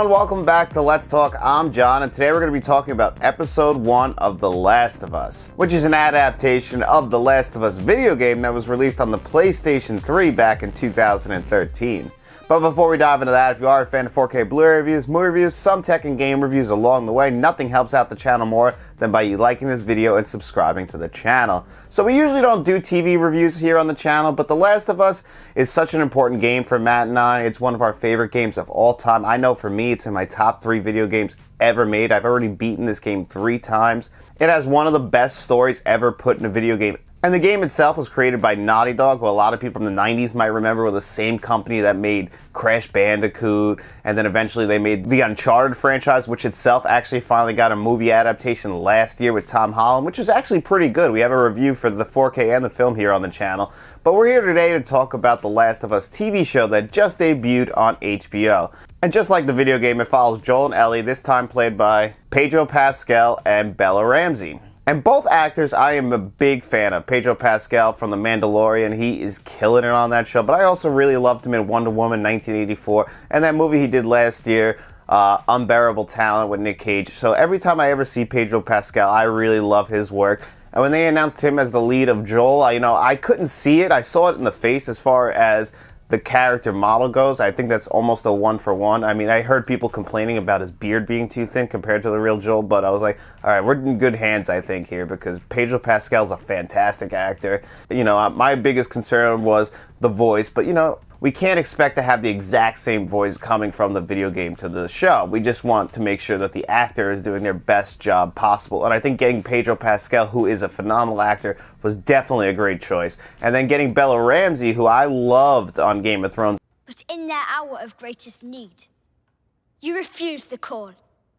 everyone, welcome back to Let's Talk. I'm John, and today we're going to be talking about episode 1 of The Last of Us, which is an adaptation of The Last of Us video game that was released on the PlayStation 3 back in 2013. But before we dive into that, if you are a fan of 4K Blu-ray reviews, movie reviews, some tech and game reviews along the way, nothing helps out the channel more than by you liking this video and subscribing to the channel. So we usually don't do TV reviews here on the channel, but The Last of Us is such an important game for Matt and I. It's one of our favorite games of all time. I know for me, it's in my top 3 video games ever made. I've already beaten this game 3 times. It has one of the best stories ever put in a video game. And the game itself was created by Naughty Dog, who a lot of people from the 90s might remember were the same company that made Crash Bandicoot, and then eventually they made the Uncharted franchise, which itself actually finally got a movie adaptation last year with Tom Holland, which was actually pretty good. We have a review for the 4K and the film here on the channel. But we're here today to talk about The Last of Us TV show that just debuted on HBO. And just like the video game, it follows Joel and Ellie, this time played by Pedro Pascal and Bella Ramsey. And both actors I am a big fan of. Pedro Pascal from The Mandalorian, he is killing it on that show. But I also really loved him in Wonder Woman 1984 and that movie he did last year, Unbearable Talent with Nick Cage. So every time I ever see Pedro Pascal, I really love his work. And when they announced him as the lead of Joel, I couldn't see it. I saw it in the face as far as the character model goes. I think that's almost a 1-for-1. I mean, I heard people complaining about his beard being too thin compared to the real Joel, but I was like, all right, we're in good hands, I think, here, because Pedro Pascal's a fantastic actor. My biggest concern was the voice, but, we can't expect to have the exact same voice coming from the video game to the show. We just want to make sure that the actor is doing their best job possible. And I think getting Pedro Pascal, who is a phenomenal actor, was definitely a great choice. And then getting Bella Ramsey, who I loved on Game of Thrones. But in their hour of greatest need, you refused the call.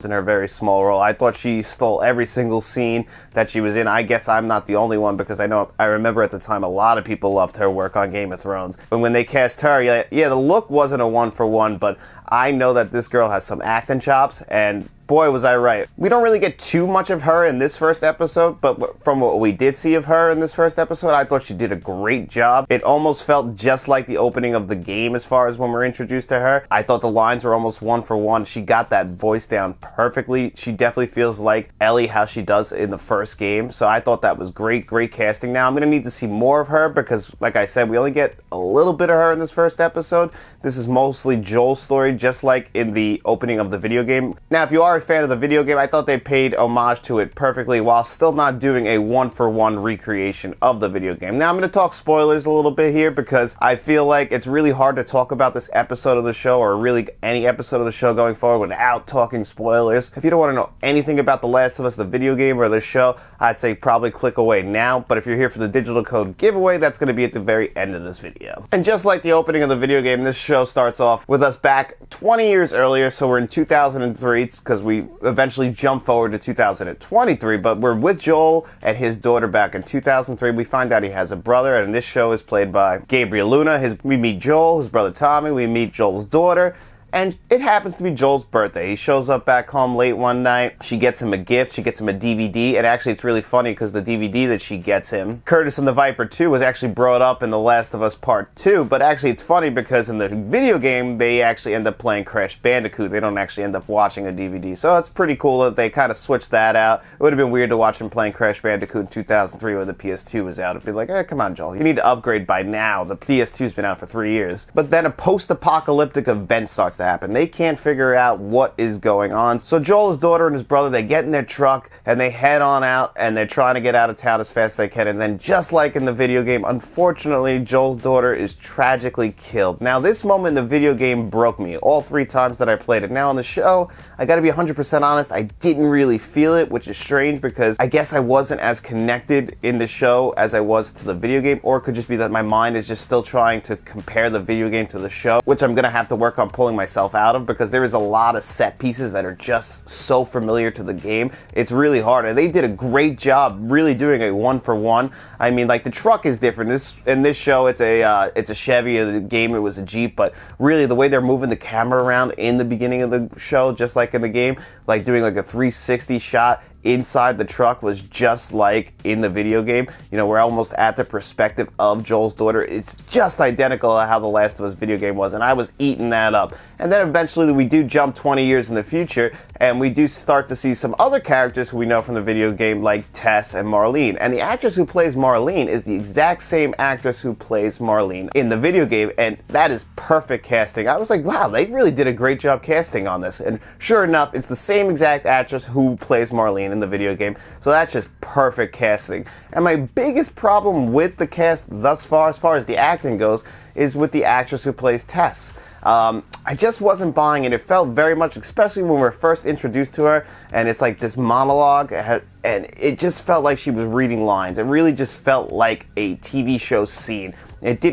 In her very small role. I thought she stole every single scene that she was in. I guess I'm not the only one, because I remember at the time a lot of people loved her work on Game of Thrones. But when they cast her, yeah, the look wasn't a 1-for-1, but I know that this girl has some acting chops, and boy, was I right. We don't really get too much of her in this first episode, but from what we did see of her in this first episode, I thought she did a great job. It almost felt just like the opening of the game as far as when we're introduced to her. I thought the lines were almost 1-for-1. She got that voice down perfectly. She definitely feels like Ellie, how she does in the first game. So I thought that was great casting. Now I'm going to need to see more of her because, like I said, we only get a little bit of her in this first episode. This is mostly Joel's story, just like in the opening of the video game. Now, if you are a fan of the video game, I thought they paid homage to it perfectly while still not doing a 1-for-1 recreation of the video game. Now, I'm going to talk spoilers a little bit here because I feel like it's really hard to talk about this episode of the show, or really any episode of the show going forward, without talking spoilers. If you don't want to know anything about The Last of Us, the video game, or the show, I'd say probably click away now. But if you're here for the digital code giveaway, that's going to be at the very end of this video. And just like the opening of the video game, this show starts off with us back 20 years earlier, so we're in 2003, because we eventually jump forward to 2023, but we're with Joel and his daughter back in 2003. We find out he has a brother, and this show is played by Gabriel Luna. We meet Joel, his brother Tommy, we meet Joel's daughter, and it happens to be Joel's birthday. He shows up back home late one night. She gets him a gift. She gets him a DVD. And actually, it's really funny because the DVD that she gets him, Curtis and the Viper 2, was actually brought up in The Last of Us Part 2. But actually, it's funny because in the video game, they actually end up playing Crash Bandicoot. They don't actually end up watching a DVD. So it's pretty cool that they kind of switched that out. It would have been weird to watch him playing Crash Bandicoot in 2003 when the PS2 was out. It'd be like, come on, Joel. You need to upgrade by now. The PS2's been out for 3 years. But then a post-apocalyptic event starts to happen. They can't figure out what is going on. So Joel, his daughter, and his brother, they get in their truck and they head on out, and they're trying to get out of town as fast as they can. And then, just like in the video game, unfortunately, Joel's daughter is tragically killed. Now, this moment in the video game broke me all 3 times that I played it. Now, on the show, I gotta be 100% honest, I didn't really feel it, which is strange because I guess I wasn't as connected in the show as I was to the video game, or it could just be that my mind is just still trying to compare the video game to the show, which I'm gonna have to work on pulling myself out of, because there is a lot of set pieces that are just so familiar to the game. It's really hard, and they did a great job really doing a 1-for-1. I mean, like, the truck is different. In this show, it's a Chevy. In the game, it was a Jeep, but really the way they're moving the camera around in the beginning of the show, just like in the game, like doing like a 360 shot, inside the truck was just like in the video game. You know, we're almost at the perspective of Joel's daughter. It's just identical to how the Last of Us video game was, and I was eating that up. And then eventually we do jump 20 years in the future, and we do start to see some other characters who we know from the video game, like Tess and Marlene. And the actress who plays Marlene is the exact same actress who plays Marlene in the video game, and that is perfect casting. I was like, wow, they really did a great job casting on this. And sure enough, it's the same exact actress who plays Marlene in the video game, so that's just perfect casting. And my biggest problem with the cast thus far, as far as the acting goes, is with the actress who plays Tess. I just wasn't buying it. It felt very much, especially when we were first introduced to her, and it's like this monologue, and it just felt like she was reading lines. It really just felt like a TV show scene. It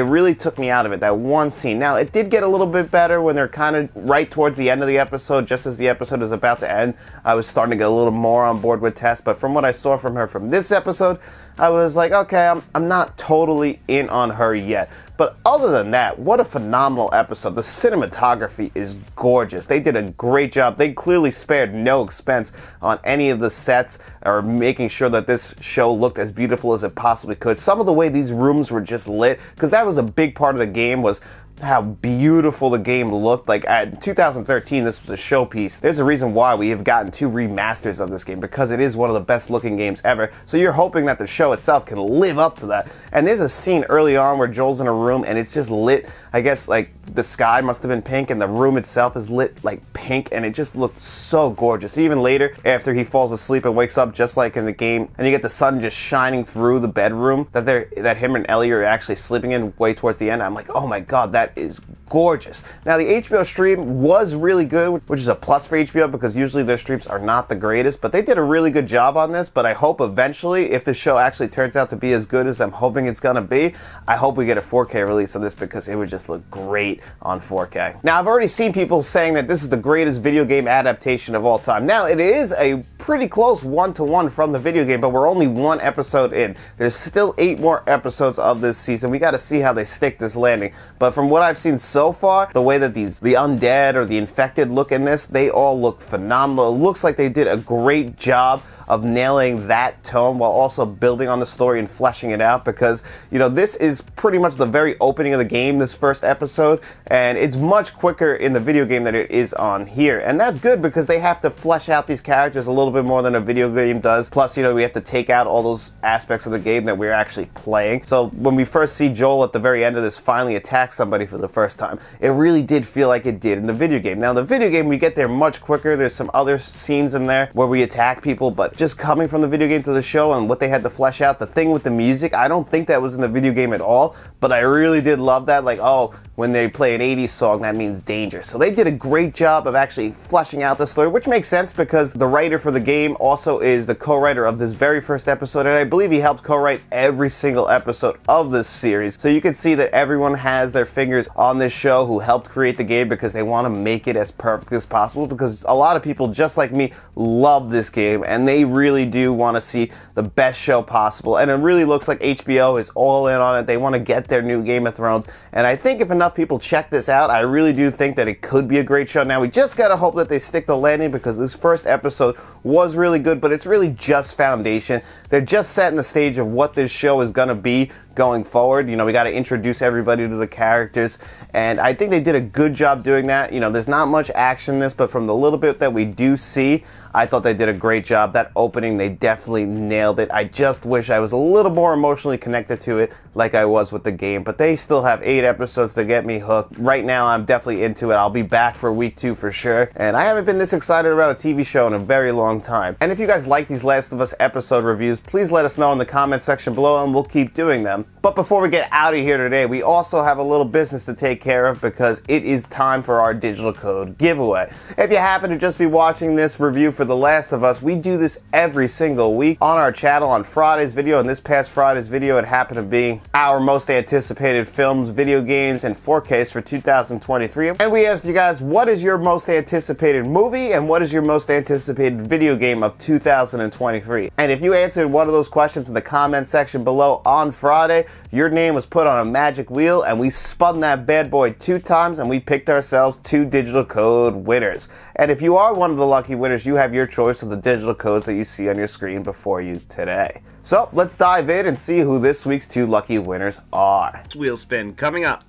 really took me out of it, that one scene. Now, it did get a little bit better when they're kind of right towards the end of the episode. Just as the episode is about to end, I was starting to get a little more on board with Tess, but from what I saw from her from this episode, I was like, okay, I'm not totally in on her yet. But other than that, what a phenomenal episode. The cinematography is gorgeous. They did a great job. They clearly spared no expense on any of the sets or making sure that this show looked as beautiful as it possibly could. Some of the way these rooms were just lit, because that was a big part of the game, was how beautiful the game looked. Like in 2013, this was a showpiece. There's a reason why we have gotten 2 remasters of this game, because it is one of the best looking games ever. So you're hoping that the show itself can live up to that. And there's a scene early on where Joel's in a room and it's just lit. I guess like the sky must have been pink and the room itself is lit like pink, and it just looked so gorgeous. Even later, after he falls asleep and wakes up just like in the game, and you get the sun just shining through the bedroom that him and Ellie are actually sleeping in way towards the end. I'm like, oh my god, that is gorgeous. Now, the HBO stream was really good, which is a plus for HBO, because usually their streams are not the greatest, but they did a really good job on this. But I hope eventually, if the show actually turns out to be as good as I'm hoping it's gonna be, I hope we get a 4K release of this, because it would just look great on 4K. Now, I've already seen people saying that this is the greatest video game adaptation of all time. Now, it is a pretty close one-to-one from the video game, but we're only 1 episode in. There's still 8 more episodes of this season. We gotta see how they stick this landing. But from what I've seen so far, the way that the undead or the infected look in this, they all look phenomenal. It looks like they did a great job of nailing that tone while also building on the story and fleshing it out, because, you know, this is pretty much the very opening of the game, this first episode, and it's much quicker in the video game than it is on here. And that's good, because they have to flesh out these characters a little bit more than a video game does. Plus, you know, we have to take out all those aspects of the game that we're actually playing. So when we first see Joel at the very end of this finally attack somebody for the first time, it really did feel like it did in the video game. Now, the video game, we get there much quicker. There's some other scenes in there where we attack people, but just coming from the video game to the show and what they had to flesh out, the thing with the music, I don't think that was in the video game at all, but I really did love that. Like, oh, when they play an 80s song, that means danger. So they did a great job of actually fleshing out the story, which makes sense, because the writer for the game also is the co-writer of this very first episode, and I believe he helped co-write every single episode of this series. So you can see that everyone has their fingers on this show who helped create the game, because they want to make it as perfect as possible, because a lot of people just like me love this game, and they really do want to see the best show possible. And it really looks like HBO is all in on it. They want to get their new Game of Thrones, and I think if enough people check this out, I really do think that it could be a great show. Now, we just gotta hope that they stick the landing, because this first episode was really good, but it's really just foundation. They're just setting the stage of what this show is gonna be going forward. You know, we got to introduce everybody to the characters, and I think they did a good job doing that. You know, there's not much action in this, but from the little bit that we do see, I thought they did a great job. That opening, they definitely nailed it. I just wish I was a little more emotionally connected to it like I was with the game, but they still have 8 episodes to get me hooked. Right now, I'm definitely into it. I'll be back for week 2 for sure, and I haven't been this excited about a TV show in a very long time. And if you guys like these Last of Us episode reviews, please let us know in the comment section below, and we'll keep doing them. But before we get out of here today, we also have a little business to take care of, because it is time for our digital code giveaway. If you happen to just be watching this review for The Last of Us, we do this every single week on our channel on Friday's video, and this past Friday's video, it happened to be our most anticipated films, video games, and 4Ks for 2023. And we asked you guys, what is your most anticipated movie, and what is your most anticipated video game of 2023? And if you answered one of those questions in the comment section below on Friday, your name was put on a magic wheel, and we spun that bad boy 2 times, and we picked ourselves 2 digital code winners. And if you are one of the lucky winners, you have grab your choice of the digital codes that you see on your screen before you today. So let's dive in and see who this week's 2 lucky winners are. Wheel spin coming up.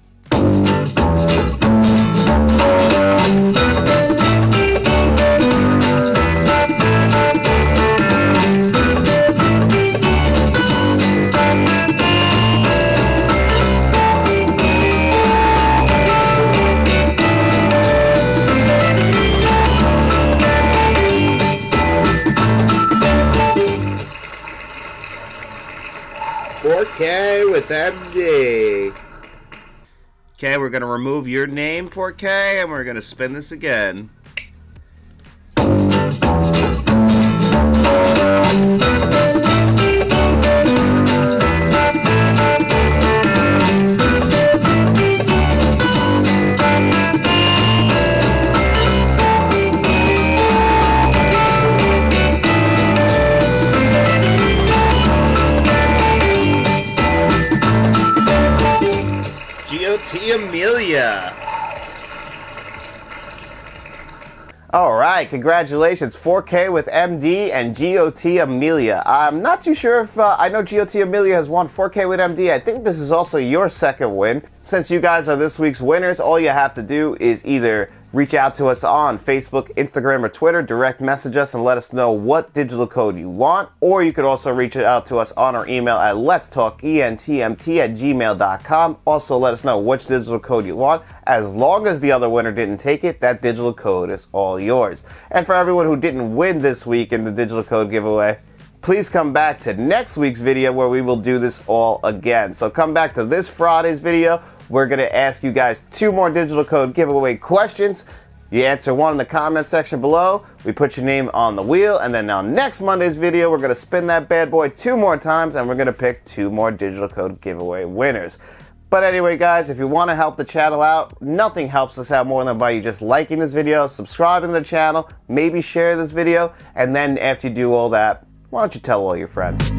Okay, with MD. Okay, we're going to remove your name, 4K, and we're going to spin this again. GOT Amelia. All right, congratulations, 4K with MD and GOT Amelia. I'm not too sure if I know GOT Amelia has won 4K with MD. I think this is also your second win. Since you guys are this week's winners, all you have to do is either reach out to us on Facebook, Instagram, or Twitter, direct message us and let us know what digital code you want, or you could also reach out to us on our email at letstalkentmt@gmail.com. Also let us know which digital code you want. As long as the other winner didn't take it, that digital code is all yours. And for everyone who didn't win this week in the digital code giveaway, please come back to next week's video where we will do this all again. So come back to this Friday's video. We're going to ask you guys 2 more digital code giveaway questions. You answer one in the comment section below. We put your name on the wheel. And then on next Monday's video, we're going to spin that bad boy 2 more times. And we're going to pick 2 more digital code giveaway winners. But anyway, guys, if you want to help the channel out, nothing helps us out more than by you just liking this video, subscribing to the channel, maybe share this video. And then after you do all that, why don't you tell all your friends?